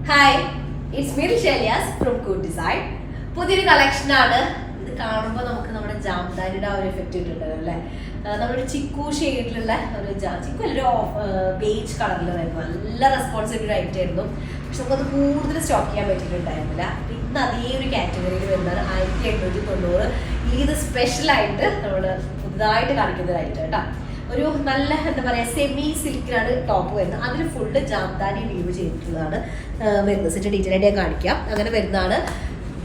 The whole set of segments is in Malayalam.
ഹായ്, ഇറ്റ്സ് മീ ഷെലിയാസ് ഫ്രം കൂട്ട് ഡിസൈൻ. പുതിയൊരു കളക്ഷനാണ്. ഇത് കാണുമ്പോൾ നമുക്ക് നമ്മുടെ ജാംദാനിയുടെ ആ ഒരു എഫക്റ്റ് കിട്ടുന്നുണ്ട് അല്ലേ. നമ്മുടെ ചിക്കു ഷെയ്ഡിലുള്ള ഒരു ചിക്കു ഒരു ബേജ് കളറിൽ വരുന്നു. നല്ല റെസ്പോൺസിബിൾ ആയിട്ടായിരുന്നു. പക്ഷെ നമുക്കത് കൂടുതൽ സ്റ്റോക്ക് ചെയ്യാൻ പറ്റിയിട്ടുണ്ടായിരുന്നില്ല. ഇന്ന് അതേ ഒരു കാറ്റഗറിയിൽ വരുന്നതാണ് 1890. ഇത് സ്പെഷ്യലായിട്ട് നമ്മൾ പുതുതായിട്ട് കാണിക്കുന്നതായിട്ട് കേട്ടോ. ഒരു നല്ല എന്താ പറയുക സെമി സിൽക്കിലാണ് ടോപ്പ് വരുന്നത്. അതിൽ ഫുള്ള് ജാംദാനി വീവ് ചെയ്തിട്ടുള്ളതാണ് വരുന്നത്. സെറ്റ് ഡീറ്റെയിൽ ആയിട്ട് ഞാൻ കാണിക്കാം. അങ്ങനെ വരുന്നതാണ്.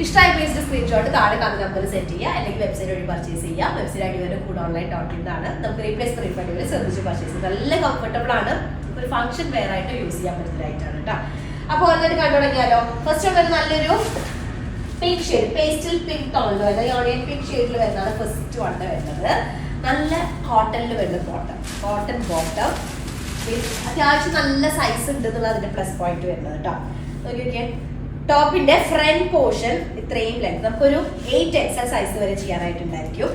ഇഷ്ടമായ പേജിന്റെ സ്ക്രീൻഷോട്ട് താഴെ കാണുന്ന നമ്പർ സെറ്റ് ചെയ്യുക, അല്ലെങ്കിൽ വെബ്സൈറ്റ് വഴി പർച്ചേസ് ചെയ്യുക. വെബ്സൈറ്റ് ഐഡി വരെ കൂടെ ഓൺലൈൻ ഡോട്ട് ഇന്നാണ്. നമുക്ക് റീപ്ലേസ് റീഫണ്ട് വരെ ശ്രദ്ധിച്ച് പർച്ചേസ് ചെയ്യും. നല്ല കംഫർട്ടബിൾ ആണ്. ഒരു ഫംഗ്ഷൻ വെയർ ആയിട്ട് യൂസ് ചെയ്യാൻ പറ്റുന്നതായിട്ടാണ് കേട്ടോ. അപ്പോൾ ഓൾറെഡി കണ്ടു തുടങ്ങിയാലോ. ഫസ്റ്റ് ഉള്ളത് നല്ലൊരു പിങ്ക് ഷെയ്ഡ്, പേസ്റ്റൽ പിങ്ക് ടോണിൽ വരുന്നത്, ഓണിയൻ പിങ്ക് ഷെയ്ഡിൽ വരുന്നതാണ് ഫസ്റ്റ് വൺ വരുന്നത്. നല്ല കോട്ടണിൽ വരുന്ന കോട്ടൺ ബോട്ടം. അത്യാവശ്യം നല്ല സൈസ് ഉണ്ട് എന്നുള്ള അതിന്റെ പ്ലസ് പോയിന്റ് വരുന്നത് കേട്ടോ. നോക്കിയൊക്കെ ടോപ്പിന്റെ ഫ്രണ്ട് പോർഷൻ ഇത്രയും ലെങ്ത് നമുക്കൊരു 8XL സൈസ് വരെ ചെയ്യാനായിട്ടുണ്ടായിരിക്കും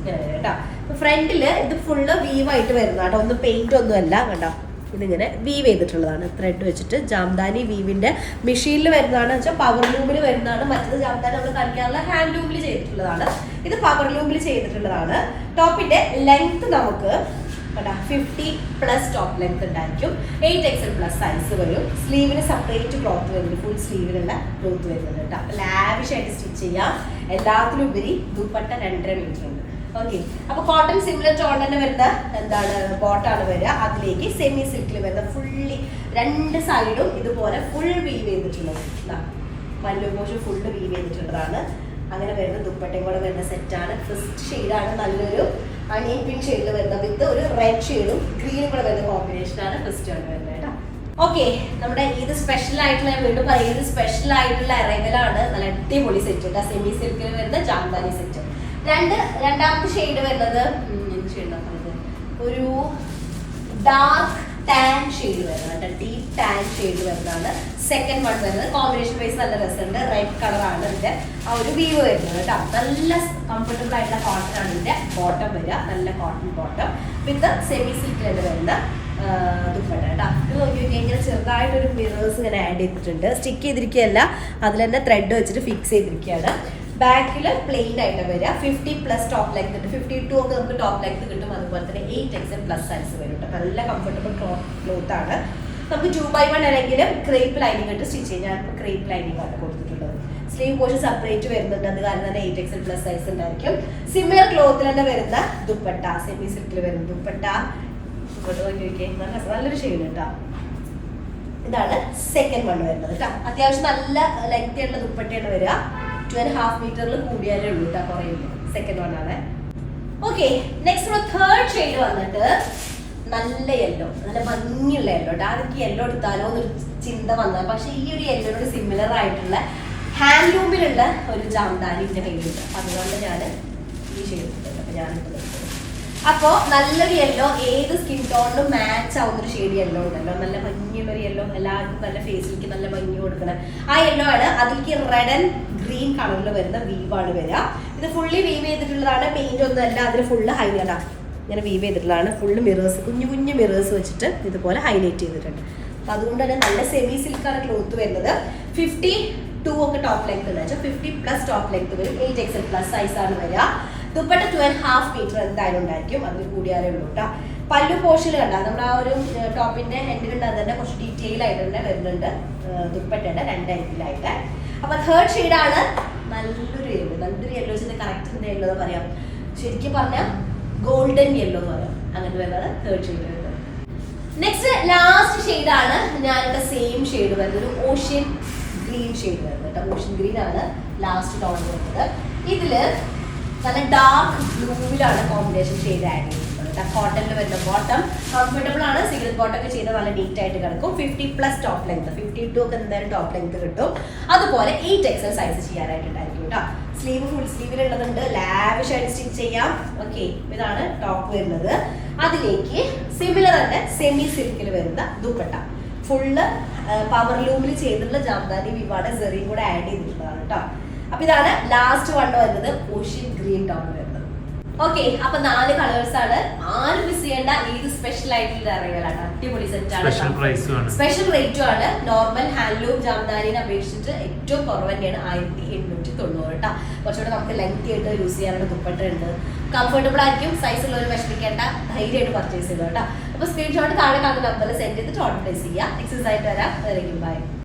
കേട്ടോ. ഫ്രണ്ടില് ഇത് ഫുള്ള് വീവായിട്ട് വരുന്ന കേട്ടോ. ഒന്നും പെയിന്റ് ഒന്നും അല്ല കേട്ടോ. ഇതിങ്ങനെ വീവ് ചെയ്തിട്ടുള്ളതാണ്. ത്രെഡ് വെച്ചിട്ട് ജാംദാനി വീവിന്റെ മെഷീനിൽ വരുന്നതാണ് വെച്ചാൽ പവർ ലൂമിൽ വരുന്നതാണ്. മറ്റത് ജാംദാനി നമ്മൾ കളിക്കാറുള്ള ഹാൻഡ് ലൂമിൽ ചെയ്തിട്ടുള്ളതാണ്. ഇത് പവർ ലൂമിൽ ചെയ്തിട്ടുള്ളതാണ്. ടോപ്പിന്റെ ലെങ്ത് നമുക്ക് 50+ ടോപ്പ് ലെങ്ത് ഉണ്ടായിരിക്കും. 8XL+ സൈസ് വരും. സ്ലീവിന് സെപ്പറേറ്റ് ക്ലോത്ത് വരുന്നുണ്ട്. ഫുൾ സ്ലീവിനുള്ള ക്ലോത്ത് വരുന്നുണ്ട് കേട്ടോ. ലാവിഷ് ആയിട്ട് സ്റ്റിച്ച് ചെയ്യാം. എല്ലാത്തിലും ഉപരി ദുപ്പട്ട 2.5 മീറ്റർ ഉണ്ട്. ഓക്കെ, അപ്പൊ കോട്ടൺ സിമിലർ ടോൺ തന്നെ വരുന്ന എന്താണ് ബോട്ടാണ് വരിക. അതിലേക്ക് സെമി സിൽക്കിൽ വരുന്ന ഫുള്ളി രണ്ട് സൈഡും ഇതുപോലെ ഫുൾ വീവ് ചെയ്തിട്ടുള്ളത്. പല്ലു പോഷൻ ഫുള്ള് വീവ് ചെയ്തിട്ടുള്ളതാണ്. അങ്ങനെ വരുന്ന ദുപ്പട്ടയും കൂടെ വരുന്ന സെറ്റാണ്. ഫസ്റ്റ് ഷെയ്ഡാണ് നല്ലൊരു അണിയൻ പിങ്ക് ഷെയ്ഡിൽ വരുന്ന വിത്ത് ഒരു റെഡ് ഷെയ്ഡും ഗ്രീനും കൂടെ വരുന്ന കോമ്പിനേഷനാണ് ഫസ്റ്റ് ആണ് വരുന്നത് കേട്ടോ. ഓക്കെ, നമ്മുടെ ഇത് സ്പെഷ്യൽ ആയിട്ടുള്ള വീണ്ടും പറയുന്നത് സ്പെഷ്യൽ ആയിട്ടുള്ള അറൈവലാണ്. നല്ല അടിപൊളി സെറ്റ് കേട്ടോ. സെമി സിൽക്കിൽ വരുന്ന ജാംദാനി സെറ്റ്. രണ്ടാമത്തെ ഷെയ്ഡ് വരുന്നത് ഒരു ഡാർക്ക് ടാൻ ഷെയ്ഡ് വരുന്നത്, ഡീപ് ടാൻ ഷെയ്ഡ് വരുന്നതാണ് സെക്കൻഡ് വൺ വരുന്നത്. കോമ്പിനേഷൻ വൈസ് നല്ല രസമുണ്ട്. റെഡ് കളറാണ് ഇതിന്റെ ആ ഒരു വീവ് വരുന്നത് കേട്ടോ. നല്ല കംഫർട്ടബിൾ ആയിട്ടുള്ള കോട്ടൺ ആണ് ഇതിന്റെ ബോട്ടം വരിക. നല്ല കോട്ടൺ ബോട്ടം വിത്ത് സെമി സിൽക്കിൽ വരുന്ന ദുപ്പട്ട കേട്ടോ. ഇത് നോക്കി നോക്കി ഇങ്ങനെ ചെറുതായിട്ടൊരു മിറേഴ്സ് ഇങ്ങനെ ആഡ് ചെയ്തിട്ടുണ്ട്. സ്റ്റിക്ക് ചെയ്തിരിക്കുകയല്ല, അതിൽ തന്നെ ത്രെഡ് വെച്ചിട്ട് ഫിക്സ് ചെയ്തിരിക്കുകയാണ്. ബാക്കിൽ പ്ലെയിൻ ആയിട്ട് വരിക. 50+ ടോപ്പ് ലെങ്ത് ഉണ്ട്. 52 ഒക്കെ നമുക്ക് ടോപ്പ് ലെങ്ത് കിട്ടും. അതുപോലെ തന്നെ 8XL+ സൈസ് വരും കേട്ടോ. നല്ല കംഫർട്ടബിൾ ക്ലോത്ത് ആണ്. നമുക്ക് 2x1 അല്ലെങ്കിൽ ക്രേപ്പ് ലൈനിങ് ഇട്ട് സ്റ്റിച്ച് ചെയ്യാം. ഞാനിപ്പോൾ ക്രേപ്പ് ലൈനിങ് ആണ് കൊടുത്തിട്ടുള്ളത്. സ്ലീവ് പോർഷൻ സെപ്പറേറ്റ് വരുന്നുണ്ട്. അത് കാരണം തന്നെ 8XL+ സൈസ് ഉണ്ടായിരിക്കും. സിമിലർ ക്ലോത്തിൽ തന്നെ വരുന്ന ദുപ്പട്ട, സെമി സിൽക്കിൽ വരുന്ന ദുപ്പട്ട. നല്ലൊരു ഷെയ്ഡ് കേട്ടോ. ഇതാണ് സെക്കൻഡ് വൺ വരുന്നത് കേട്ടോ. അത്യാവശ്യം നല്ല ലെങ്ത് ആയിട്ടുള്ള ദുപ്പട്ടയാണ് വരിക. 2.5 മീറ്ററിൽ കൂടിയാലേ ഉള്ളൂ കേട്ടോ, കുറയില്ല. സെക്കൻഡ് വൺ ആണ്. ഓക്കെ, നെക്സ്റ്റ് തേർഡ് ഷെയ്ഡ് വന്നിട്ട് നല്ല യെല്ലോ, നല്ല ഭംഗിയുള്ള യെല്ലോ. അതെനിക്ക് യെല്ലോ എടുത്താലോ എന്നൊരു ചിന്ത വന്നത്. പക്ഷെ ഈ ഒരു യെല്ലോട് സിമിലർ ആയിട്ടുള്ള ഹാൻഡ്ലൂമിലുള്ള ഒരു ജാംദാനി എൻ്റെ കയ്യിലുണ്ട്. അതുകൊണ്ട് ഞാൻ ഈ ഷെയ്ഡ് എടുത്തിട്ടുണ്ട്. അപ്പോൾ ഞാനിപ്പോൾ അപ്പോൾ നല്ലൊരു യെല്ലോ, ഏത് സ്കിൻ ടോണിലും മാച്ച് ആവുന്നൊരു ഷെയ്ഡ് യെല്ലോ ഉണ്ടല്ലോ. നല്ല ഭംഗിയുള്ളൊരു യെല്ലോ, എല്ലാവർക്കും നല്ല ഫേസിലേക്ക് നല്ല ഭംഗി കൊടുക്കണം ആ യെല്ലോ ആണ്. അതിലേക്ക് റെഡ് ആൻഡ് ഗ്രീൻ കളറിൽ വരുന്ന വീവാണ് വരിക. ഇത് ഫുള്ളി വീവ് ചെയ്തിട്ടുള്ളതാണ്. പെയിന്റ് ഒന്നും അല്ല, അതിൽ ഫുള്ള് ഹൈലൈറ്റ് ആണ്. ഇങ്ങനെ വീവ് ചെയ്തിട്ടുള്ളതാണ്. ഫുള്ള് മിറേഴ്സ്, കുഞ്ഞു കുഞ്ഞു മിറേഴ്സ് വെച്ചിട്ട് ഇതുപോലെ ഹൈലൈറ്റ് ചെയ്തിട്ടുണ്ട്. അപ്പം അതുകൊണ്ട് തന്നെ നല്ല സെമി സിൽക്കാണ് ക്ലോത്ത് വരുന്നത്. 52 ഒക്കെ ടോപ്പ് ലെങ്ത് ഉണ്ട്. 50+ ടോപ്പ് ലെങ്ത് വരും. 8XL+ സൈസാണ് വരിക. ദുപ്പട്ട 2.5 മീറ്റർ എന്തായാലും ഉണ്ടായിരിക്കും. അതിൽ കൂടിയാലേ ഉള്ളൂ കേട്ടോ. പല്ലു പോർഷനിൽ കണ്ടാൽ നമ്മൾ ആ ഒരു ടോപ്പിന്റെ ഹെൻഡിലുണ്ട്. അത് തന്നെ കുറച്ച് ഡീറ്റെയിൽ ആയിട്ട് തന്നെ വരുന്നുണ്ട് ദുപ്പട്ടയുടെ 2 എൻഡിലായിട്ട്. അപ്പൊ തേർഡ് ഷെയ്ഡാണ് നല്ലൊരു യെല്ലോ. നല്ലൊരു യെല്ലോ വെച്ചാൽ കറക്റ്റ് യെല്ലോ എന്ന് പറയാം. ശരിക്കും പറഞ്ഞാൽ ഗോൾഡൻ യെല്ലോ എന്ന് പറയാം. അങ്ങനെ വരുന്നത് തേർഡ് ഷെയ്ഡ് വരുന്നത്. നെക്സ്റ്റ് ലാസ്റ്റ് ഷെയ്ഡാണ് ഞാനിവിടെ സെയിം ഷെയ്ഡ് വരുന്നത്. ഒരു ഓഷ്യൻ ഗ്രീൻ ഷെയ്ഡ് വരുന്നത് കേട്ടോ. ഓഷ്യൻ ഗ്രീൻ ആണ് ലാസ്റ്റ് ടോൺ വരുന്നത്. ഇതില് നല്ല ഡാർക്ക് ബ്ലൂവിലാണ് കോമ്പിനേഷൻ ഷെയ്ഡ് ആഡ് ചെയ്തിട്ടുള്ളത്. കോട്ടണിൽ വരുന്ന ബോട്ടം കംഫർട്ടബിൾ ആണ്. സിഗരറ്റ് ബോട്ടം ഒക്കെ ചെയ്ത് നല്ല നീറ്റ് ആയിട്ട് കിടക്കും. 50+ ടോപ്പ് ലെങ്ത്, 52 ഒക്കെ എന്തായാലും ടോപ്പ് ലെങ്ത് കിട്ടും. അതുപോലെ 8XL സൈസ് ചെയ്യാനായിട്ടുണ്ടായിരിക്കും കേട്ടോ. സ്ലീവ് ഫുൾ സ്ലീവിലുള്ളതുണ്ട്. ലാവിഷ് ആയിട്ട് സ്റ്റിച്ച് ചെയ്യാം. ഓക്കെ, ഇതാണ് ടോപ്പ് വരുന്നത്. അതിലേക്ക് സിമിലർ തന്നെ സെമി സിൽക്കിൽ വരുന്ന ദുപ്പട്ട ഫുള്ള് പവർ ലൂമിൽ ചെയ്തിട്ടുള്ള ജാംദാനി വിവാടെ സെറിയും കൂടെ ആഡ് ചെയ്തിട്ടുള്ളതാണ് കേട്ടോ. അപ്പൊ ഇതാണ് ലാസ്റ്റ് വൺ വരുന്നത്. ഓഷ്യൻ ഗ്രീൻ ടോൺ വരുന്നത്. ഓക്കെ, അപ്പൊ 4 കളേഴ്സ് ആണ്. ആരും മിസ് ചെയ്യേണ്ട. ഇത് സ്പെഷ്യൽ ആയിട്ടുള്ള അറിയാലാണ്. അടിപൊളി സെറ്റ് ആണ്. സ്പെഷ്യൽ റേറ്റും ആണ്. നോർമൽ ഹാൻഡ്ലൂം ജാംദാരിനെ അപേക്ഷിച്ചിട്ട് ഏറ്റവും കുറവ് തന്നെയാണ് 1890 കേട്ടോ. കുറച്ചുകൂടെ നമുക്ക് ലെങ്തി ആയിട്ട് യൂസ് ചെയ്യാനുള്ള ദുപ്പട്ട ഉണ്ട്. കംഫർട്ടബിൾ ആയിരിക്കും. സൈസ് ഉള്ളവർ വിഷമിക്കേണ്ട, ധൈര്യമായിട്ട് പർച്ചേസ് ചെയ്തു കേട്ടോ. അപ്പൊ സ്ക്രീൻഷോട്ട് താഴെ കാണുന്ന നമ്പറിൽ സെൻഡ് ചെയ്തിട്ട് ഓർഡർ പ്ലേസ് ചെയ്യാം. എക്സസൈസ് ആയിട്ട് വരാം. ബൈ.